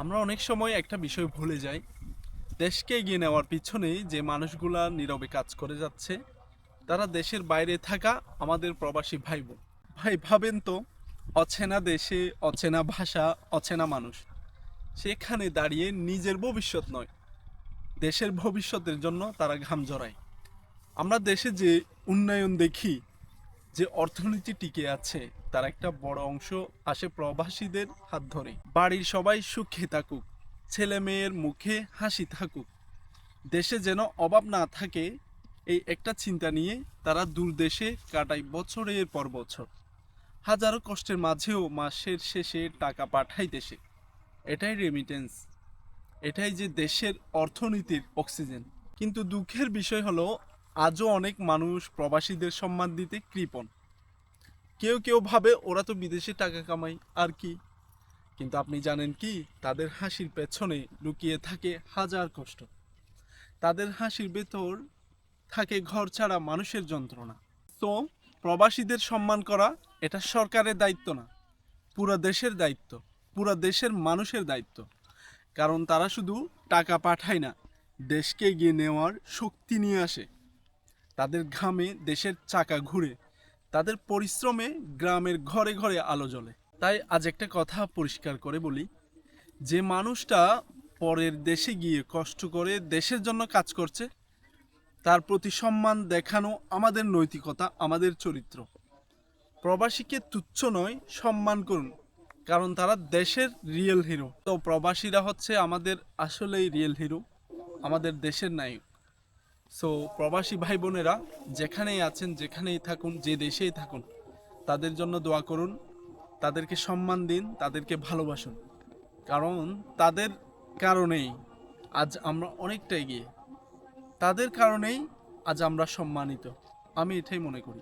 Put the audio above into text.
আমরা অনেক সময় একটা বিষয় ভুলে যাই। দেশকে এগিয়ে নেওয়ার পিছনে যে মানুষগুলা নীরবে কাজ করে যাচ্ছে, তারা দেশের বাইরে থাকা আমাদের প্রবাসী ভাই বোন। ভাই ভাবেন তো, অচেনা দেশে, অচেনা ভাষা, অচেনা মানুষ, সেখানে দাঁড়িয়ে নিজের ভবিষ্যৎ নয়, দেশের ভবিষ্যতের জন্য তারা ঘাম জড়ায়। আমরা দেশে যে উন্নয়ন দেখি, যে অর্থনীতি টিকে আছে, তার একটা বড় অংশ আসে প্রবাসীদের হাত ধরে। বাড়ির সবাই সুখে থাকুক, ছেলে মেয়ের মুখে হাসি থাকুক, দেশে যেন অভাব না থাকে, এই একটা চিন্তা নিয়ে তারা দূর দেশে কাটায় বছরের পর বছর। হাজারো কষ্টের মাঝেও মাসের শেষে টাকা পাঠায় দেশে। এটাই রেমিটেন্স, এটাই যে দেশের অর্থনীতির অক্সিজেন। কিন্তু দুঃখের বিষয় হলো, আজও অনেক মানুষ প্রবাসীদের সম্মান দিতে কৃপণ। কেউ কেউ ভাবে ওরা তো বিদেশে টাকা কামায় আর কি। কিন্তু আপনি জানেন কি, তাদের হাসির পেছনে লুকিয়ে থাকে হাজার কষ্ট। তাদের হাসির ভেতর থাকে ঘর ছাড়া মানুষের যন্ত্রণা। তো প্রবাসীদের সম্মান করা, এটা সরকারের দায়িত্ব না, পুরো দেশের দায়িত্ব, পুরো দেশের মানুষের দায়িত্ব। কারণ তারা শুধু টাকা পাঠায় না, দেশকে এগিয়ে নেওয়ার শক্তি নিয়ে আসে। তাদের ঘামে দেশের চাকা ঘুরে, তাদের পরিশ্রমে গ্রামের ঘরে ঘরে আলো জ্বলে। তাই আজ একটা কথা পরিষ্কার করে বলি, যে মানুষটা পরের দেশে গিয়ে কষ্ট করে দেশের জন্য কাজ করছে, তার প্রতি সম্মান দেখানো আমাদের নৈতিকতা, আমাদের চরিত্র। প্রবাসীকে তুচ্ছ নয়, সম্মান করুন, কারণ তারা দেশের রিয়েল হিরো। তো প্রবাসীরা হচ্ছে আমাদের আসলেই রিয়েল হিরো, আমাদের দেশের নায়ক। সো প্রবাসী ভাই বোনেরা, যেখানেই আছেন, যেখানেই থাকুন, যে দেশেই থাকুন, তাদের জন্য দোয়া করুন, তাদেরকে সম্মান দিন, তাদেরকে ভালোবাসুন। কারণ তাদের কারণেই আজ আমরা অনেকটা এগিয়ে, তাদের কারণেই আজ আমরা সম্মানিত। আমি এটাই মনে করি।